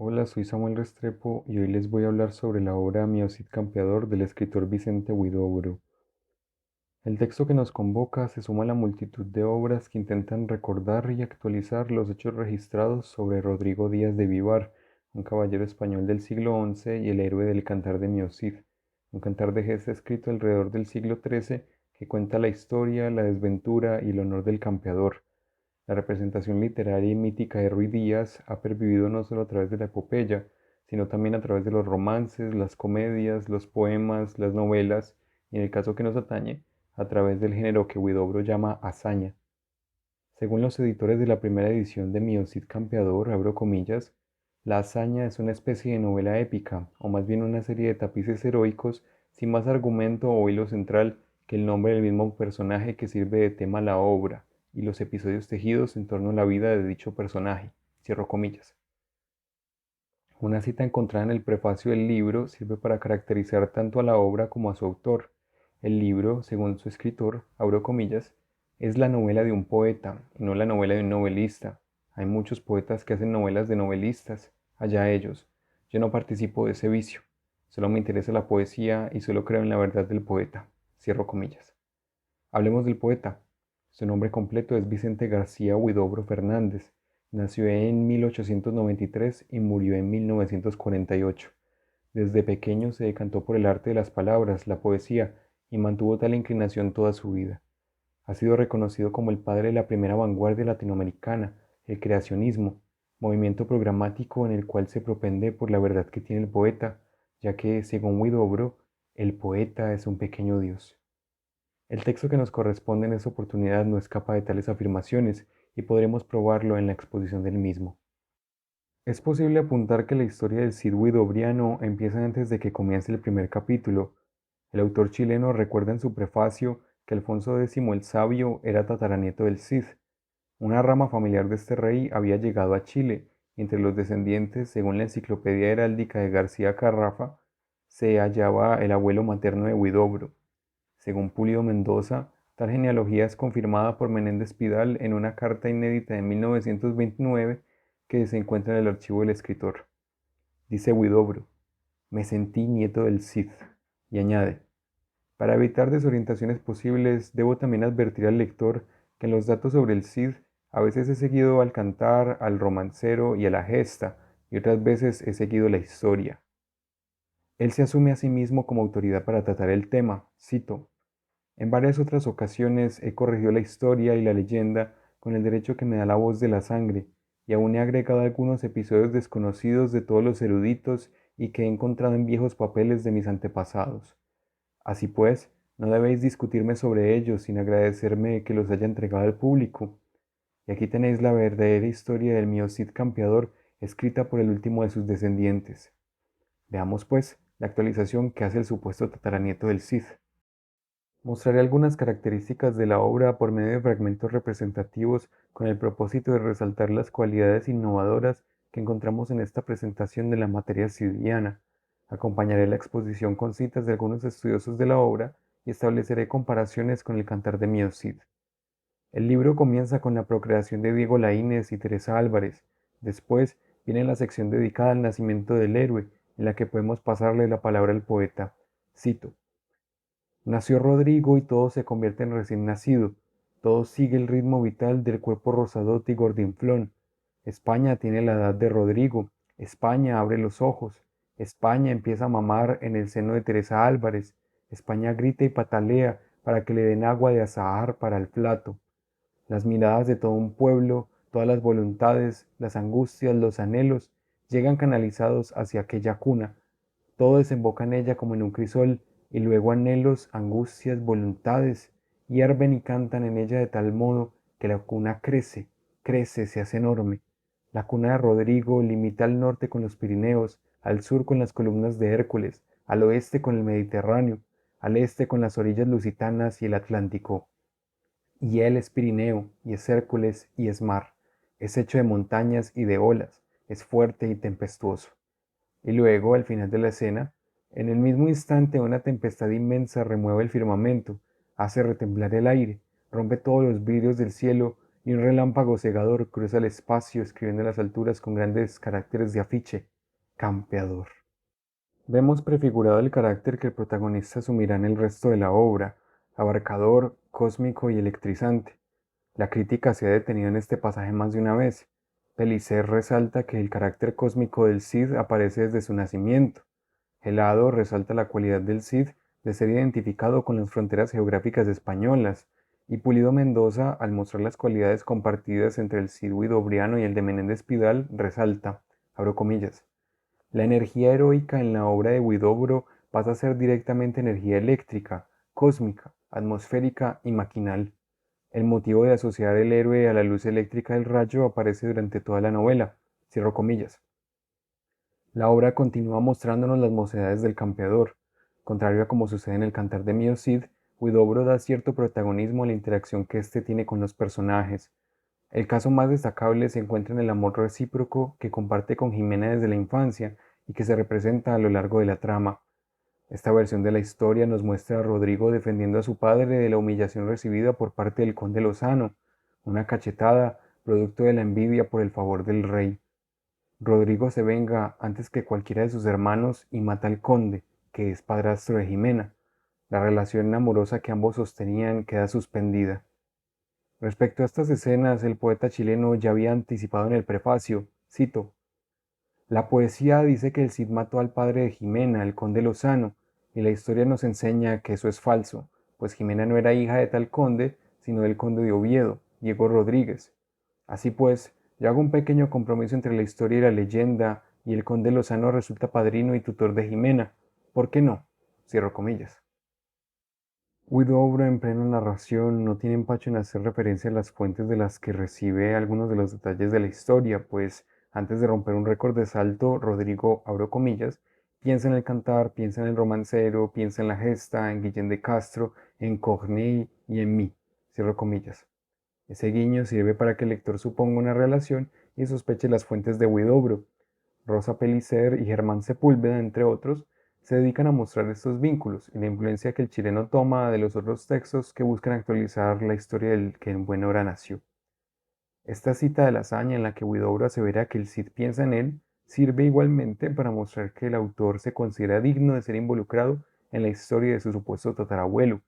Hola, soy Samuel Restrepo y hoy les voy a hablar sobre la obra Mi Cid Campeador del escritor Vicente Huidobro. El texto que nos convoca se suma a la multitud de obras que intentan recordar y actualizar los hechos registrados sobre Rodrigo Díaz de Vivar, un caballero español del siglo XI y el héroe del Cantar de Mi Cid, un cantar de gesta escrito alrededor del siglo XIII que cuenta la historia, la desventura y el honor del campeador. La representación literaria y mítica de Ruy Díaz ha pervivido no solo a través de la epopeya, sino también a través de los romances, las comedias, los poemas, las novelas y, en el caso que nos atañe, a través del género que Huidobro llama hazaña. Según los editores de la primera edición de Mi Cid Campeador, abro comillas, la hazaña es una especie de novela épica, o más bien una serie de tapices heroicos sin más argumento o hilo central que el nombre del mismo personaje que sirve de tema a la obra, y los episodios tejidos en torno a la vida de dicho personaje. Cierro comillas. Una cita encontrada en el prefacio del libro sirve para caracterizar tanto a la obra como a su autor. El libro, según su escritor, abro comillas, es la novela de un poeta y no la novela de un novelista. Hay muchos poetas que hacen novelas de novelistas, allá ellos. Yo no participo de ese vicio. Solo me interesa la poesía y solo creo en la verdad del poeta. Cierro comillas. Hablemos del poeta. Su nombre completo es Vicente García Huidobro Fernández. Nació en 1893 y murió en 1948. Desde pequeño se decantó por el arte de las palabras, la poesía, y mantuvo tal inclinación toda su vida. Ha sido reconocido como el padre de la primera vanguardia latinoamericana, el creacionismo, movimiento programático en el cual se propende por la verdad que tiene el poeta, ya que, según Huidobro, el poeta es un pequeño Dios. El texto que nos corresponde en esta oportunidad no escapa de tales afirmaciones y podremos probarlo en la exposición del mismo. Es posible apuntar que la historia del Cid Huidobriano empieza antes de que comience el primer capítulo. El autor chileno recuerda en su prefacio que Alfonso X el Sabio era tataranieto del Cid. Una rama familiar de este rey había llegado a Chile, y entre los descendientes, según la Enciclopedia Heráldica de García Carrafa, se hallaba el abuelo materno de Huidobro. Según Pulido Mendoza, tal genealogía es confirmada por Menéndez Pidal en una carta inédita de 1929 que se encuentra en el archivo del escritor. Dice Huidobro, me sentí nieto del Cid, y añade, para evitar desorientaciones posibles, debo también advertir al lector que en los datos sobre el Cid a veces he seguido al cantar, al romancero y a la gesta, y otras veces he seguido la historia. Él se asume a sí mismo como autoridad para tratar el tema, cito, en varias otras ocasiones he corregido la historia y la leyenda con el derecho que me da la voz de la sangre, y aún he agregado algunos episodios desconocidos de todos los eruditos y que he encontrado en viejos papeles de mis antepasados. Así pues, no debéis discutirme sobre ellos sin agradecerme que los haya entregado al público. Y aquí tenéis la verdadera historia del mío Cid Campeador, escrita por el último de sus descendientes. Veamos, pues, la actualización que hace el supuesto tataranieto del Cid. Mostraré algunas características de la obra por medio de fragmentos representativos con el propósito de resaltar las cualidades innovadoras que encontramos en esta presentación de la materia cidiana. Acompañaré la exposición con citas de algunos estudiosos de la obra y estableceré comparaciones con el Cantar de Mío Cid. El libro comienza con la procreación de Diego Laínez y Teresa Álvarez. Después viene la sección dedicada al nacimiento del héroe, en la que podemos pasarle la palabra al poeta. Cito. Nació Rodrigo y todo se convierte en recién nacido. Todo sigue el ritmo vital del cuerpo rosadote y gordinflón. España tiene la edad de Rodrigo. España abre los ojos. España empieza a mamar en el seno de Teresa Álvarez. España grita y patalea para que le den agua de azahar para el plato. Las miradas de todo un pueblo, todas las voluntades, las angustias, los anhelos, llegan canalizados hacia aquella cuna. Todo desemboca en ella como en un crisol, y luego anhelos, angustias, voluntades, hierven y cantan en ella de tal modo que la cuna crece, crece, se hace enorme. La cuna de Rodrigo limita al norte con los Pirineos, al sur con las columnas de Hércules, al oeste con el Mediterráneo, al este con las orillas lusitanas y el Atlántico. Y él es Pirineo, y es Hércules, y es mar. Es hecho de montañas y de olas, es fuerte y tempestuoso. Y luego, al final de la escena, en el mismo instante una tempestad inmensa remueve el firmamento, hace retemblar el aire, rompe todos los vidrios del cielo y un relámpago cegador cruza el espacio escribiendo en las alturas con grandes caracteres de afiche, campeador. Vemos prefigurado el carácter que el protagonista asumirá en el resto de la obra, abarcador, cósmico y electrizante. La crítica se ha detenido en este pasaje más de una vez. Pellicer resalta que el carácter cósmico del Cid aparece desde su nacimiento. Helado resalta la cualidad del Cid de ser identificado con las fronteras geográficas españolas, y Pulido Mendoza, al mostrar las cualidades compartidas entre el Cid huidobriano y el de Menéndez Pidal, resalta, abro comillas, la energía heroica en la obra de Huidobro pasa a ser directamente energía eléctrica, cósmica, atmosférica y maquinal. El motivo de asociar el héroe a la luz eléctrica del rayo aparece durante toda la novela, cierro comillas. La obra continúa mostrándonos las mocedades del campeador. Contrario a como sucede en el Cantar de Mío Cid, Huidobro da cierto protagonismo a la interacción que éste tiene con los personajes. El caso más destacable se encuentra en el amor recíproco que comparte con Jimena desde la infancia y que se representa a lo largo de la trama. Esta versión de la historia nos muestra a Rodrigo defendiendo a su padre de la humillación recibida por parte del conde Lozano, una cachetada producto de la envidia por el favor del rey. Rodrigo se venga antes que cualquiera de sus hermanos y mata al conde, que es padrastro de Jimena. La relación amorosa que ambos sostenían queda suspendida. Respecto a estas escenas, el poeta chileno ya había anticipado en el prefacio, cito, la poesía dice que el Cid mató al padre de Jimena, el conde Lozano, y la historia nos enseña que eso es falso, pues Jimena no era hija de tal conde, sino del conde de Oviedo, Diego Rodríguez. Así pues, yo hago un pequeño compromiso entre la historia y la leyenda, y el conde Lozano resulta padrino y tutor de Jimena. ¿Por qué no? Cierro comillas. Huidobro en plena narración no tiene empacho en hacer referencia a las fuentes de las que recibe algunos de los detalles de la historia, pues antes de romper un récord de salto, Rodrigo, abro comillas, piensa en el cantar, piensa en el romancero, piensa en la gesta, en Guillén de Castro, en Corneille y en mí, cierro comillas. Ese guiño sirve para que el lector suponga una relación y sospeche las fuentes de Huidobro. Rosa Pellicer y Germán Sepúlveda, entre otros, se dedican a mostrar estos vínculos y la influencia que el chileno toma de los otros textos que buscan actualizar la historia del que en buena hora nació. Esta cita de la hazaña en la que Huidobro asevera que el Cid piensa en él sirve igualmente para mostrar que el autor se considera digno de ser involucrado en la historia de su supuesto tatarabuelo.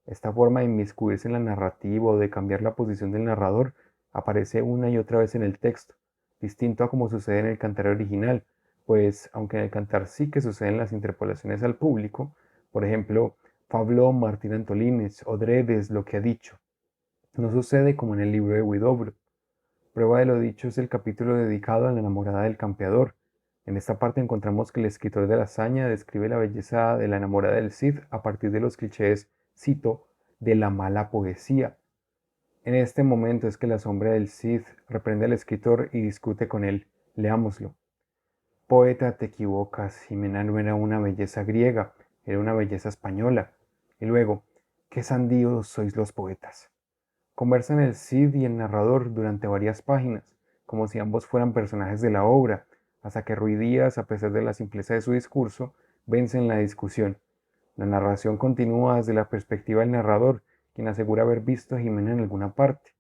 Esta forma de inmiscuirse en la narrativa o de cambiar la posición del narrador aparece una y otra vez en el texto, distinto a como sucede en el cantar original, pues aunque en el cantar sí que suceden las interpolaciones al público, por ejemplo, Pablo Martín Antolínez o Dredes lo que ha dicho, no sucede como en el libro de Huidobro. Prueba de lo dicho es el capítulo dedicado a la enamorada del campeador. En esta parte encontramos que el escritor de la hazaña describe la belleza de la enamorada del Cid a partir de los clichés, cito, de la mala poesía. En este momento es que la sombra del Cid reprende al escritor y discute con él. Leámoslo. Poeta, te equivocas, Jimena no era una belleza griega, era una belleza española. Y luego, qué sandíos sois los poetas. Conversan el Cid y el narrador durante varias páginas, como si ambos fueran personajes de la obra, hasta que Ruy Díaz, a pesar de la simpleza de su discurso, vence en la discusión. La narración continúa desde la perspectiva del narrador, quien asegura haber visto a Jimena en alguna parte.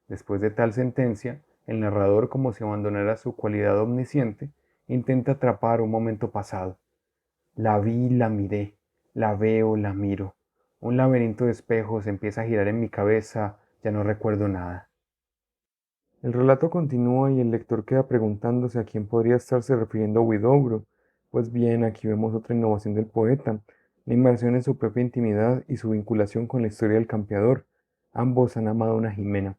Después de tal sentencia, el narrador, como si abandonara su cualidad omnisciente, intenta atrapar un momento pasado. La vi, la miré, la veo, la miro. Un laberinto de espejos empieza a girar en mi cabeza, ya no recuerdo nada. El relato continúa y el lector queda preguntándose a quién podría estarse refiriendo Huidobro. Pues bien, aquí vemos otra innovación del poeta, la inmersión en su propia intimidad y su vinculación con la historia del campeador. Ambos han amado a una Jimena.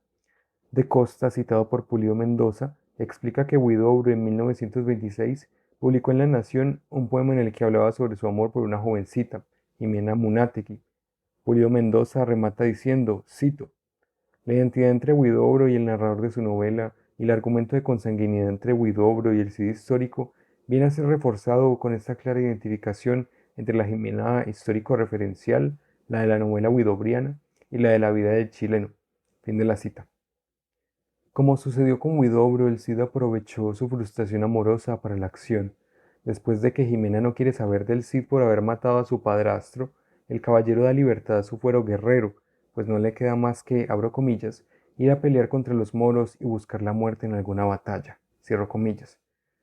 De Costa, citado por Pulido Mendoza, explica que Huidobro en 1926 publicó en La Nación un poema en el que hablaba sobre su amor por una jovencita, Jimena Munátegui. Pulido Mendoza remata diciendo, cito, la identidad entre Huidobro y el narrador de su novela y el argumento de consanguinidad entre Huidobro y el Cid histórico viene a ser reforzado con esta clara identificación entre la Jimena histórico-referencial, la de la novela huidobriana y la de la vida del chileno. Fin de la cita. Como sucedió con Huidobro, el Cid aprovechó su frustración amorosa para la acción. Después de que Jimena no quiere saber del Cid por haber matado a su padrastro, el caballero da libertad a su fuero guerrero, pues no le queda más que, abro comillas, ir a pelear contra los moros y buscar la muerte en alguna batalla. Cierro comillas.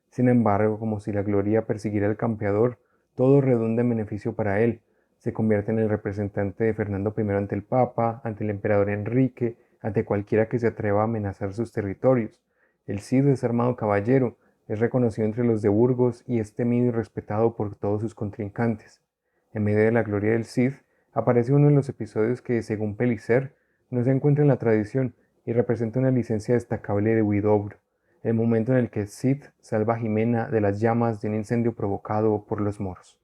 Sin embargo, como si la gloria persiguiera al campeador, todo redunda en beneficio para él. Se convierte en el representante de Fernando I ante el Papa, ante el emperador Enrique, ante cualquiera que se atreva a amenazar sus territorios. El Cid es armado caballero, es reconocido entre los de Burgos y es temido y respetado por todos sus contrincantes. En medio de la gloria del Cid, aparece uno de los episodios que, según Pellicer, no se encuentra en la tradición y representa una licencia destacable de Huidobro, el momento en el que Cid salva a Jimena de las llamas de un incendio provocado por los moros.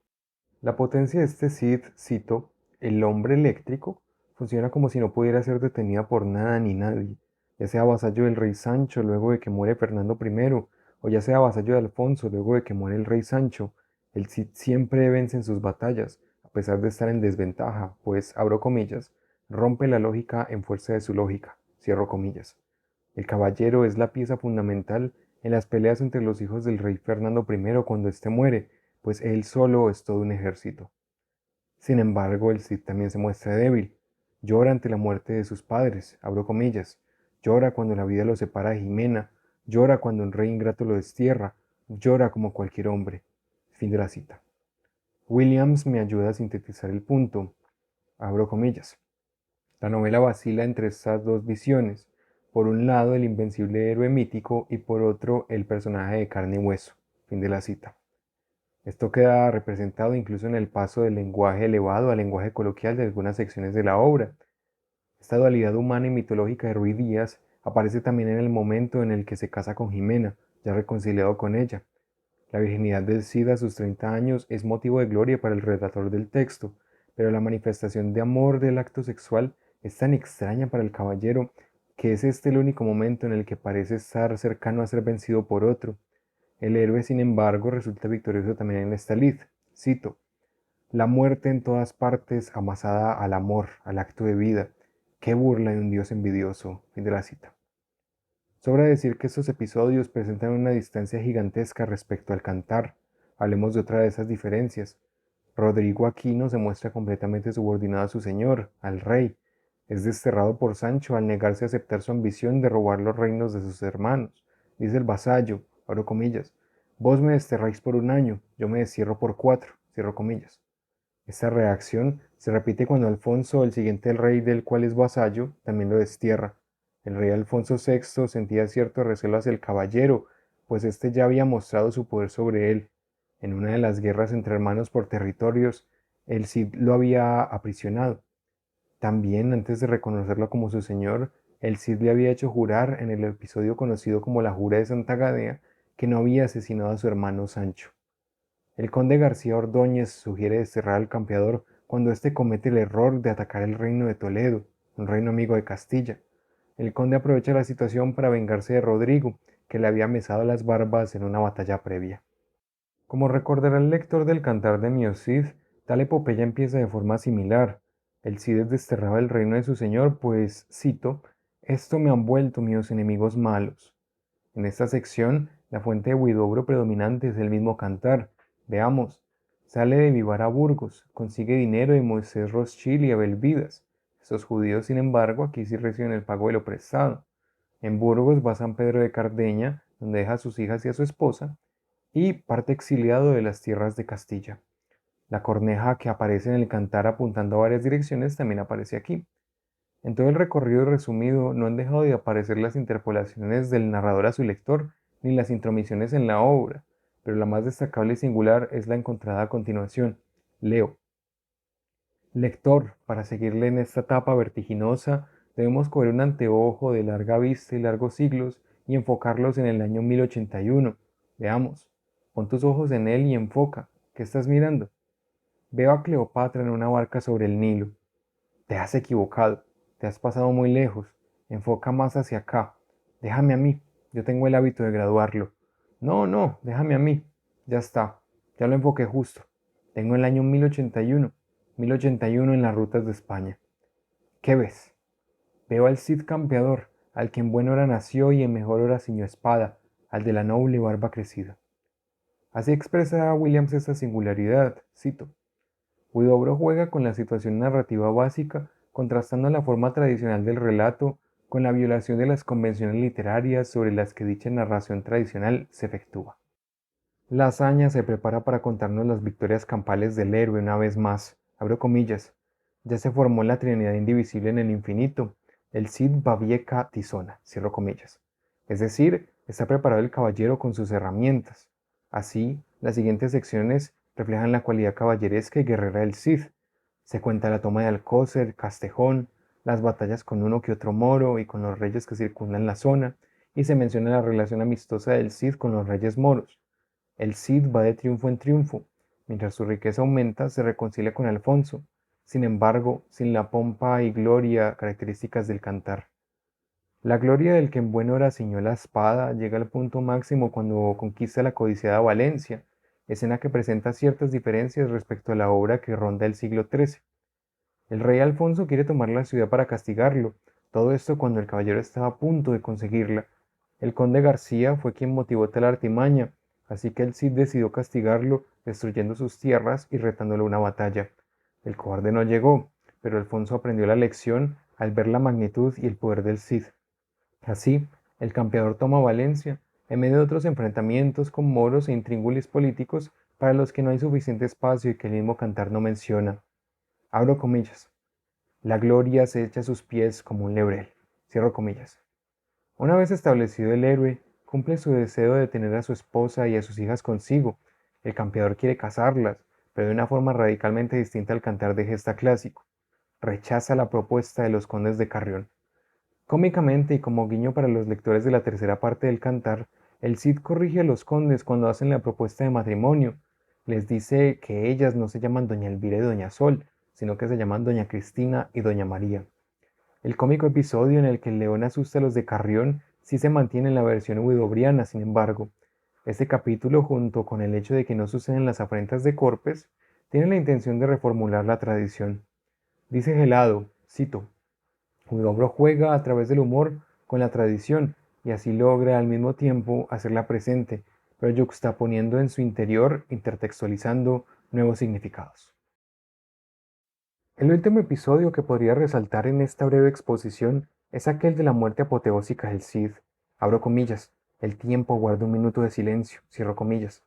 La potencia de este Cid, cito, el hombre eléctrico, funciona como si no pudiera ser detenida por nada ni nadie, ya sea vasallo del rey Sancho luego de que muere Fernando I, o ya sea vasallo de Alfonso luego de que muere el rey Sancho. El Cid siempre vence en sus batallas, a pesar de estar en desventaja, pues, abro comillas, rompe la lógica en fuerza de su lógica, cierro comillas. El caballero es la pieza fundamental en las peleas entre los hijos del rey Fernando I cuando éste muere, pues él solo es todo un ejército. Sin embargo, el Cid también se muestra débil. Llora ante la muerte de sus padres, abro comillas. Llora cuando la vida lo separa de Jimena. Llora cuando un rey ingrato lo destierra. Llora como cualquier hombre. Fin de la cita. Williams me ayuda a sintetizar el punto. Abro comillas. La novela vacila entre estas dos visiones. Por un lado, el invencible héroe mítico y por otro, el personaje de carne y hueso. Fin de la cita. Esto queda representado incluso en el paso del lenguaje elevado al lenguaje coloquial de algunas secciones de la obra. Esta dualidad humana y mitológica de Ruy Díaz aparece también en el momento en el que se casa con Jimena, ya reconciliado con ella. La virginidad del Cid a sus 30 años es motivo de gloria para el redactor del texto, pero la manifestación de amor del acto sexual es tan extraña para el caballero que es este el único momento en el que parece estar cercano a ser vencido por otro. El héroe, sin embargo, resulta victorioso también en esta lid. Cito, la muerte en todas partes amasada al amor, al acto de vida. Qué burla de un dios envidioso. Fin de la cita. Sobra decir que estos episodios presentan una distancia gigantesca respecto al cantar. Hablemos de otra de esas diferencias. Rodrigo aquí no se muestra completamente subordinado a su señor, al rey. Es desterrado por Sancho al negarse a aceptar su ambición de robar los reinos de sus hermanos. Dice el vasallo, abro comillas, vos me desterráis por un año, yo me destierro por 4, cierro comillas. Esta reacción se repite cuando Alfonso, el siguiente rey del cual es vasallo, también lo destierra. El rey Alfonso VI sentía cierto recelo hacia el caballero, pues éste ya había mostrado su poder sobre él. En una de las guerras entre hermanos por territorios, el Cid lo había aprisionado. También, antes de reconocerlo como su señor, el Cid le había hecho jurar en el episodio conocido como la Jura de Santa Gadea que no había asesinado a su hermano Sancho. El conde García Ordóñez sugiere desterrar al campeador cuando éste comete el error de atacar el reino de Toledo, un reino amigo de Castilla. El conde aprovecha la situación para vengarse de Rodrigo, que le había mesado las barbas en una batalla previa. Como recordará el lector del Cantar de Mio Cid, tal epopeya empieza de forma similar. El Cid es desterrado del reino de su señor, pues, cito, esto me han vuelto mis enemigos malos. En esta sección, la fuente de Huidobro predominante es el mismo cantar. Veamos, sale de Vivar a Burgos, consigue dinero de Moisés Rothschild y Abel Vidas. Estos judíos, sin embargo, aquí sí reciben el pago de lo prestado. En Burgos va a San Pedro de Cardeña, donde deja a sus hijas y a su esposa, y parte exiliado de las tierras de Castilla. La corneja que aparece en el cantar apuntando a varias direcciones también aparece aquí. En todo el recorrido resumido no han dejado de aparecer las interpolaciones del narrador a su lector, ni las intromisiones en la obra, pero la más destacable y singular es la encontrada a continuación. Leo. Lector, para seguirle en esta etapa vertiginosa, debemos coger un anteojo de larga vista y largos siglos y enfocarlos en el año 1081. Veamos. Pon tus ojos en él y enfoca. ¿Qué estás mirando? Veo a Cleopatra en una barca sobre el Nilo. Te has equivocado, te has pasado muy lejos. Enfoca más hacia acá. Déjame a mí, yo tengo el hábito de graduarlo. No, no, déjame a mí. Ya está, ya lo enfoqué justo. Tengo el año 1081 en las rutas de España. ¿Qué ves? Veo al Cid campeador, al que en buena hora nació y en mejor hora ciñó espada, al de la noble barba crecida. Así expresa Williams esta singularidad, cito. Huidobro juega con la situación narrativa básica, contrastando la forma tradicional del relato con la violación de las convenciones literarias sobre las que dicha narración tradicional se efectúa. La hazaña se prepara para contarnos las victorias campales del héroe una vez más, abro comillas, ya se formó la Trinidad indivisible en el infinito, el Cid Babieca Tizona, cierro comillas. Es decir, está preparado el caballero con sus herramientas. Así, las siguientes secciones reflejan la cualidad caballeresca y guerrera del Cid. Se cuenta la toma de Alcócer, Castejón, las batallas con uno que otro moro y con los reyes que circundan la zona, y se menciona la relación amistosa del Cid con los reyes moros. El Cid va de triunfo en triunfo. Mientras su riqueza aumenta, se reconcilia con Alfonso, sin embargo, sin la pompa y gloria características del cantar. La gloria del que en buena hora ciñó la espada llega al punto máximo cuando conquista la codiciada Valencia, escena que presenta ciertas diferencias respecto a la obra que ronda el siglo XIII. El rey Alfonso quiere tomar la ciudad para castigarlo, todo esto cuando el caballero estaba a punto de conseguirla. El conde García fue quien motivó tal artimaña, así que el Cid decidió castigarlo, destruyendo sus tierras y retándolo a una batalla. El cobarde no llegó, pero Alfonso aprendió la lección al ver la magnitud y el poder del Cid. Así, el campeador toma Valencia, en medio de otros enfrentamientos con moros e intríngulis políticos para los que no hay suficiente espacio y que el mismo cantar no menciona. Abro comillas. La gloria se echa a sus pies como un lebrel. Cierro comillas. Una vez establecido el héroe, cumple su deseo de tener a su esposa y a sus hijas consigo. El campeador quiere casarlas, pero de una forma radicalmente distinta al cantar de gesta clásico. Rechaza la propuesta de los condes de Carrión. Cómicamente y como guiño para los lectores de la tercera parte del cantar, el Cid corrige a los condes cuando hacen la propuesta de matrimonio. Les dice que ellas no se llaman Doña Elvira y Doña Sol, sino que se llaman Doña Cristina y Doña María. El cómico episodio en el que el león asusta a los de Carrión sí se mantiene en la versión huidobriana, sin embargo. Este capítulo, junto con el hecho de que no suceden las afrentas de Corpes, tiene la intención de reformular la tradición. Dice Gelado, cito, Huidobro juega a través del humor con la tradición y así logra al mismo tiempo hacerla presente, pero yuxtaponiendo en su interior, intertextualizando nuevos significados. El último episodio que podría resaltar en esta breve exposición es aquel de la muerte apoteósica del Cid. Abro comillas, el tiempo guarda un minuto de silencio, cierro comillas.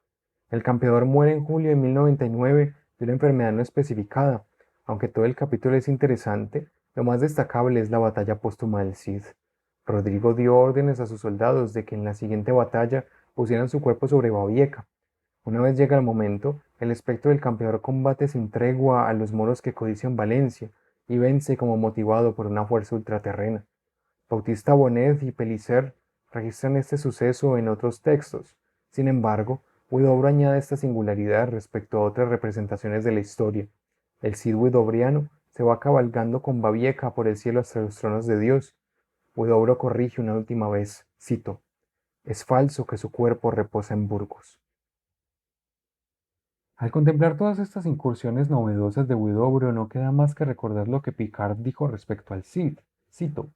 El campeador muere en julio de 1099 de una enfermedad no especificada. Aunque todo el capítulo es interesante, lo más destacable es la batalla póstuma del Cid. Rodrigo dio órdenes a sus soldados de que en la siguiente batalla pusieran su cuerpo sobre Babieca. Una vez llega el momento, el espectro del campeador combate sin tregua a los moros que codician Valencia y vence como motivado por una fuerza ultraterrena. Bautista Bonet y Pellicer registran este suceso en otros textos. Sin embargo, Huidobro añade esta singularidad respecto a otras representaciones de la historia. El Cid huidobriano se va cabalgando con Babieca por el cielo hasta los tronos de Dios. Huidobro corrige una última vez, cito, es falso que su cuerpo reposa en Burgos. Al contemplar todas estas incursiones novedosas de Huidobro, no queda más que recordar lo que Picard dijo respecto al Cid. Cito,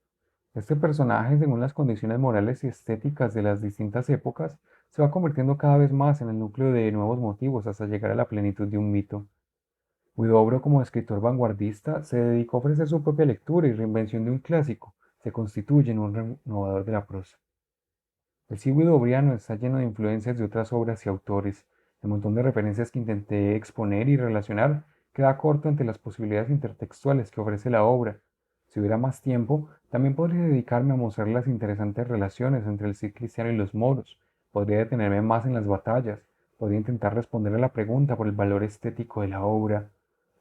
este personaje, según las condiciones morales y estéticas de las distintas épocas, se va convirtiendo cada vez más en el núcleo de nuevos motivos hasta llegar a la plenitud de un mito. Huidobro, como escritor vanguardista, se dedicó a ofrecer su propia lectura y reinvención de un clásico, se constituye en un renovador de la prosa. El Cid huidobriano está lleno de influencias de otras obras y autores. El montón de referencias que intenté exponer y relacionar queda corto ante las posibilidades intertextuales que ofrece la obra. Si hubiera más tiempo, también podría dedicarme a mostrar las interesantes relaciones entre el Cid cristiano y los moros. Podría detenerme más en las batallas. Podría intentar responder a la pregunta por el valor estético de la obra.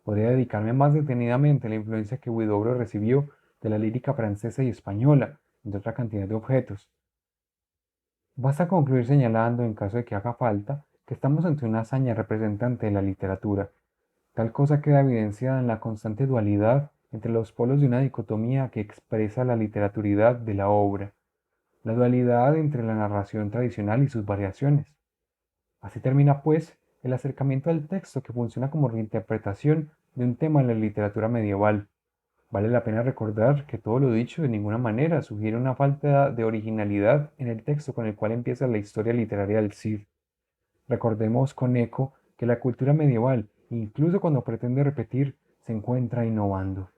Podría dedicarme más detenidamente a la influencia que Huidobro recibió de la lírica francesa y española, entre otra cantidad de objetos. Basta concluir señalando, en caso de que haga falta, que estamos ante una hazaña representante de la literatura. Tal cosa queda evidenciada en la constante dualidad entre los polos de una dicotomía que expresa la literaturidad de la obra, la dualidad entre la narración tradicional y sus variaciones. Así termina, pues, el acercamiento al texto que funciona como reinterpretación de un tema en la literatura medieval. Vale la pena recordar que todo lo dicho de ninguna manera sugiere una falta de originalidad en el texto con el cual empieza la historia literaria del Cid. Recordemos con eco que la cultura medieval, incluso cuando pretende repetir, se encuentra innovando.